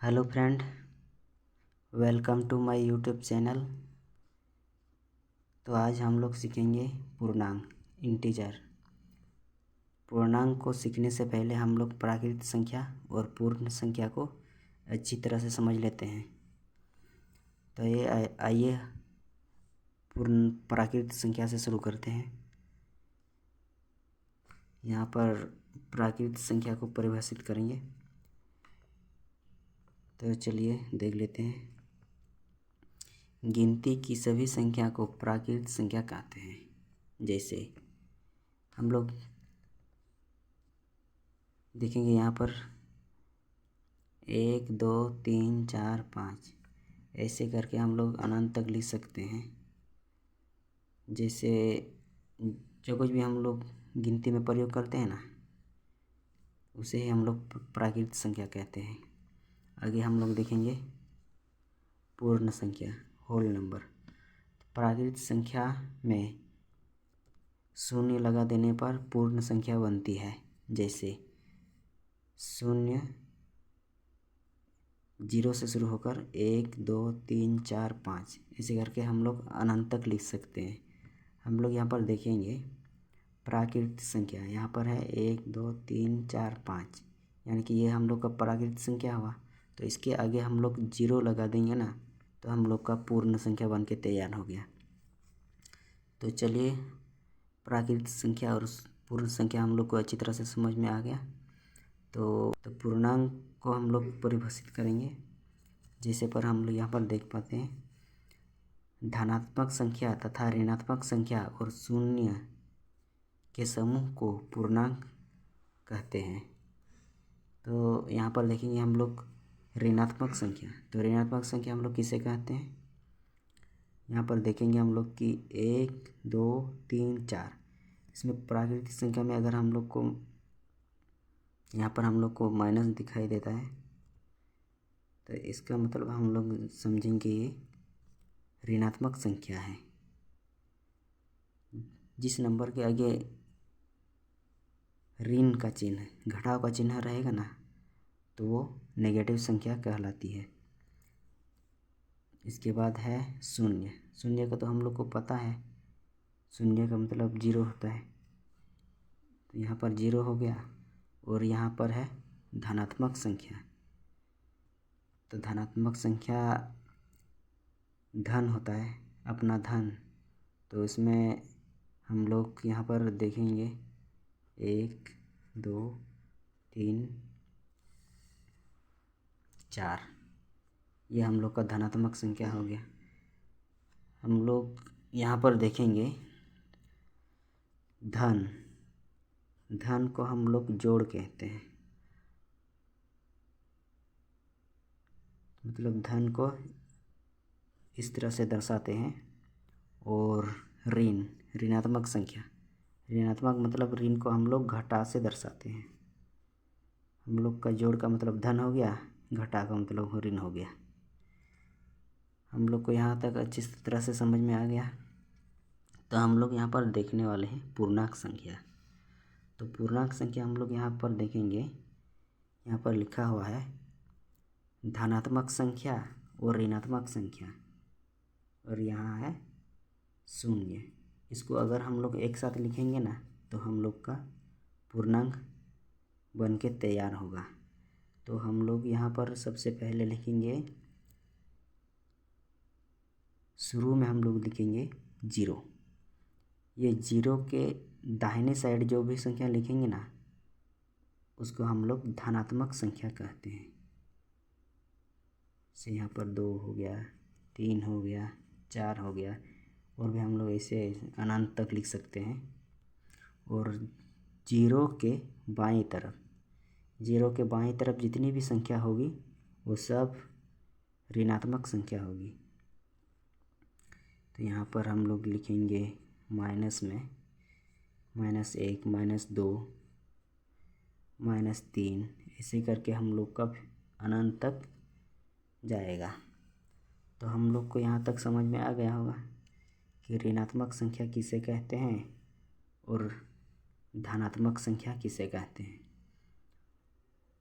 Hello friend, welcome to my YouTube channel. तो आज हम लोग सीखेंगे पूर्णांक इंटीजर। पूर्णांक को सीखने से पहले हम लोग प्राकृत संख्या और पूर्ण संख्या को अच्छी तरह से समझ लेते हैं। तो ये आइए पूर्ण प्राकृत संख्या से शुरू करते हैं। यहाँ पर प्राकृत संख्या को परिभाषित करेंगे। तो चलिए देख लेते हैं। गिनती की सभी संख्या को प्राकृत संख्या कहते हैं। जैसे हम लोग देखेंगे यहाँ पर 1 2 3 4 5 ऐसे करके हम लोग अनंत तक लिख सकते हैं। जैसे जो कुछ भी हम लोग गिनती में प्रयोग करते हैं ना, उसे ही हम लोग प्राकृत संख्या कहते हैं। आगे हम लोग देखेंगे पूर्ण संख्या, होल नंबर। प्राकृत संख्या में शून्य लगा देने पर पूर्ण संख्या बनती है। जैसे 0 0 से शुरू होकर 1 2 3 4 5 ऐसे करके हम लोग अनंत तक लिख सकते हैं। हम लोग यहाँ पर देखेंगे प्राकृत संख्या यहाँ पर है 1 2 3 4 5, यानी कि ये हम लोग का प्राकृत संख्या हुआ। तो इसके आगे हम लोग 0 लगा देंगे ना, तो हम लोग का पूर्ण संख्या बन के तैयार हो गया। तो चलिए प्राकृत संख्या और पूर्ण संख्या हम लोग को अच्छी तरह से समझ में आ गया। तो पूर्णांक को हम लोग परिभाषित करेंगे। जैसे पर हम लोग यहाँ पर देख पाते हैं, धनात्मक संख्या तथा ऋणात्मक संख्या और शून्य के समूह को पूर्णांक कहते हैं। तो यहाँ पर देखेंगे हम लोग ऋणात्मक संख्या। तो ऋणात्मक संख्या हम लोग किसे कहते हैं? यहाँ पर देखेंगे हम लोग कि 1 2 3 4, इसमें प्राकृतिक संख्या में अगर हम लोग को यहाँ पर हम लोग को माइनस दिखाई देता है, तो इसका मतलब हम लोग समझेंगे ये ऋणात्मक संख्या है। जिस नंबर के आगे ऋण का चिन्ह, घटाव का चिन्ह रहेगा ना, तो वो नेगेटिव संख्या कहलाती है। इसके बाद है शून्य। शून्य का तो हम लोग को पता है, शून्य का मतलब 0 होता है। तो यहाँ पर 0 हो गया। और यहाँ पर है धनात्मक संख्या। तो धनात्मक संख्या धन होता है, अपना धन। तो इसमें हम लोग यहाँ पर देखेंगे 1 2 3 4, ये हम लोग का धनात्मक संख्या हो गया। हम लोग यहाँ पर देखेंगे धन। धन को हम लोग जोड़ कहते हैं। मतलब धन को इस तरह से दर्शाते हैं। और ऋण, ऋणात्मक संख्या, ऋणात्मक मतलब ऋण को हम लोग घटा से दर्शाते हैं। हम लोग का जोड़ का मतलब धन हो गया, घटा का मतलब ऋण हो गया। हम लोग को यहाँ तक अच्छी तरह से समझ में आ गया। तो हम लोग यहाँ पर देखने वाले हैं पूर्णांक संख्या। तो पूर्णांक संख्या हम लोग यहाँ पर देखेंगे, यहाँ पर लिखा हुआ है धनात्मक संख्या और ऋणात्मक संख्या, और यहाँ है शून्य। इसको अगर हम लोग एक साथ लिखेंगे ना, तो हम लोग का पूर्णांक बन के तैयार होगा। तो हम लोग यहाँ पर सबसे पहले लिखेंगे, शुरू में हम लोग लिखेंगे 0। ये 0 के दाहिने साइड जो भी संख्या लिखेंगे ना, उसको हम लोग धनात्मक संख्या कहते हैं। से यहाँ पर 2 हो गया, 3 हो गया, 4 हो गया, और भी हम लोग ऐसे अनंत तक लिख सकते हैं। और 0 के बाईं तरफ, 0 के बाईं तरफ जितनी भी संख्या होगी वो सब ऋणात्मक संख्या होगी। तो यहाँ पर हम लोग लिखेंगे माइनस में -1 -2 -3, ऐसे करके हम लोग का अनंत तक जाएगा। तो हम लोग को यहाँ तक समझ में आ गया होगा कि ऋणात्मक संख्या किसे कहते हैं और धनात्मक संख्या किसे कहते हैं।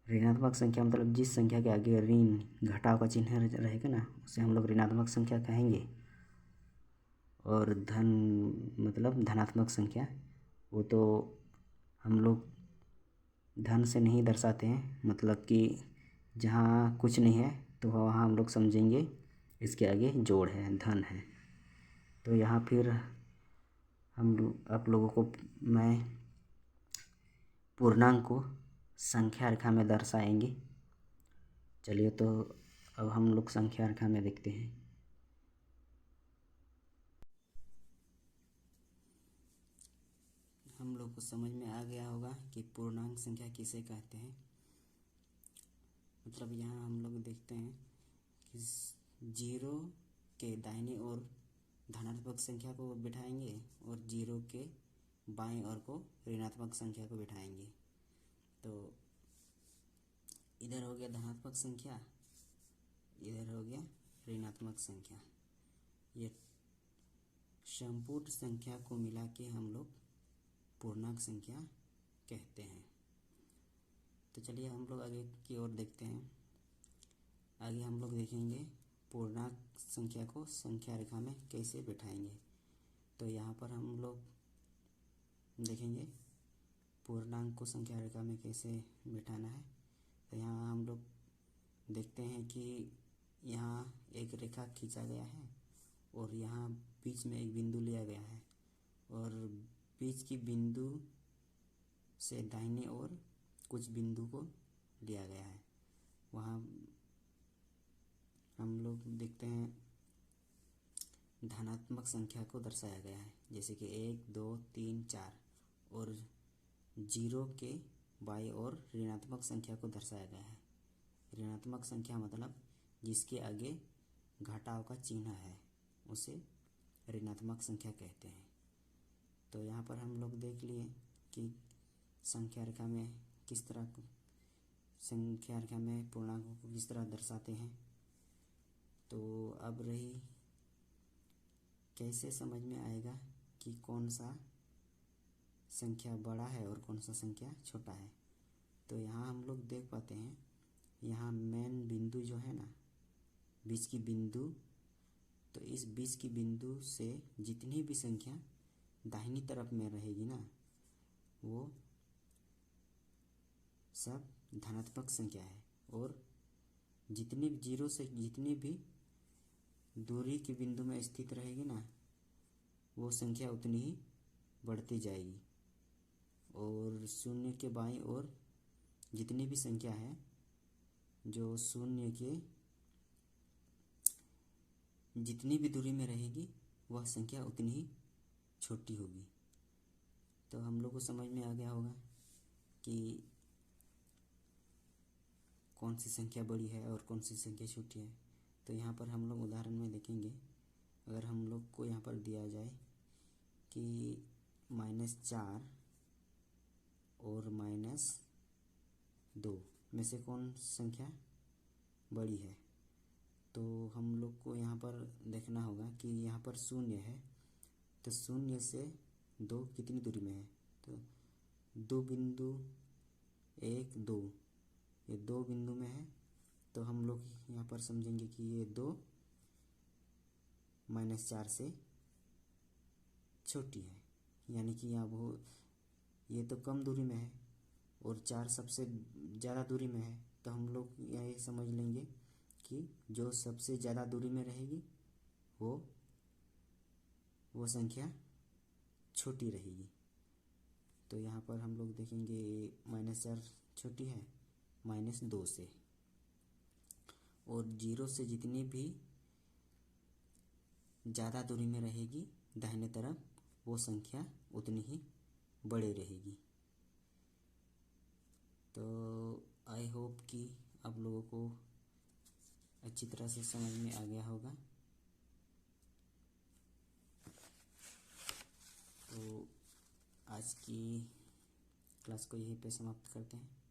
ऋणात्मक संख्या मतलब जिस संख्या के आगे ऋण घटाव का चिन्ह रहेगा ना, उसे हम लोग ऋणात्मक संख्या कहेंगे। और धन मतलब धनात्मक संख्या, वो तो हम लोग धन से नहीं दर्शाते हैं, मतलब कि जहाँ कुछ नहीं है तो वहाँ हम लोग समझेंगे इसके आगे जोड़ है, धन है। तो यहाँ फिर आप लोगों को मैं पूर्णांक को संख्या रेखा में दर्शाएंगे। चलिए तो अब हम लोग संख्या रेखा में देखते हैं। हम लोग को समझ में आ गया होगा कि पूर्णांक संख्या किसे कहते हैं। मतलब यहाँ हम लोग देखते हैं कि 0 के दाहिने ओर धनात्मक संख्या को बिठाएंगे और 0 के बाएं ओर को ऋणात्मक संख्या को बिठाएंगे। तो इधर हो गया धनात्मक संख्या, इधर हो गया ऋणात्मक संख्या। ये संपूर्ण संख्या को मिला के हम लोग पूर्णांक संख्या कहते हैं। तो चलिए हम लोग आगे की ओर देखते हैं। आगे हम लोग देखेंगे पूर्णांक संख्या को संख्या रेखा में कैसे बिठाएंगे। तो यहाँ पर हम लोग देखेंगे पूर्णांक को संख्या रेखा में कैसे बिठाना है। तो यहाँ हम लोग देखते हैं कि यहाँ एक रेखा खींचा गया है और यहाँ बीच में एक बिंदु लिया गया है और बीच की बिंदु से दाहिने ओर कुछ बिंदु को लिया गया है। वहाँ हम लोग देखते हैं धनात्मक संख्या को दर्शाया गया है, जैसे कि 1 2 3 4, और 0 के बाईं ओर ऋणात्मक संख्या को दर्शाया गया है। ऋणात्मक संख्या मतलब जिसके आगे घटाव का चिन्ह है उसे ऋणात्मक संख्या कहते हैं। तो यहाँ पर हम लोग देख लिए कि संख्या रेखा में संख्या रेखा में पूर्णांकों को किस तरह दर्शाते हैं। तो अब रही कैसे समझ में आएगा कि कौन सा संख्या बड़ा है और कौन सा संख्या छोटा है। तो यहाँ हम लोग देख पाते हैं, यहाँ मेन बिंदु जो है ना, बीच की बिंदु, तो इस बीच की बिंदु से जितनी भी संख्या दाहिनी तरफ में रहेगी ना, वो सब धनात्मक संख्या है। और जितनी 0 से जितनी भी दूरी की बिंदु में स्थित रहेगी ना, वो संख्या उतनी ही बढ़ती जाएगी। और शून्य के बाईं ओर जितनी भी संख्या है जो शून्य के जितनी भी दूरी में रहेगी वह संख्या उतनी ही छोटी होगी। तो हम लोग को समझ में आ गया होगा कि कौन सी संख्या बड़ी है और कौन सी संख्या छोटी है। तो यहाँ पर हम लोग उदाहरण में देखेंगे, अगर हम लोग को यहाँ पर दिया जाए कि -4 और -2 में से कौन संख्या बड़ी है, तो हम लोग को यहाँ पर देखना होगा कि यहाँ पर 0 है, तो 0 से 2 कितनी दूरी में है, तो 2 बिंदु 1 2, ये 2 बिंदु में है। तो हम लोग यहाँ पर समझेंगे कि ये 2 -4 से छोटी है, यानी कि यहाँ ये तो कम दूरी में है और 4 सबसे ज़्यादा दूरी में है। तो हम लोग यही समझ लेंगे कि जो सबसे ज़्यादा दूरी में रहेगी वो संख्या छोटी रहेगी। तो यहाँ पर हम लोग देखेंगे -4 छोटी है -2 से, और 0 से जितनी भी ज़्यादा दूरी में रहेगी दाहिने तरफ, वो संख्या उतनी ही बड़ी रहेगी। तो आई होप कि आप लोगों को अच्छी तरह से समझ में आ गया होगा। तो आज की क्लास को यहीं पे समाप्त करते हैं।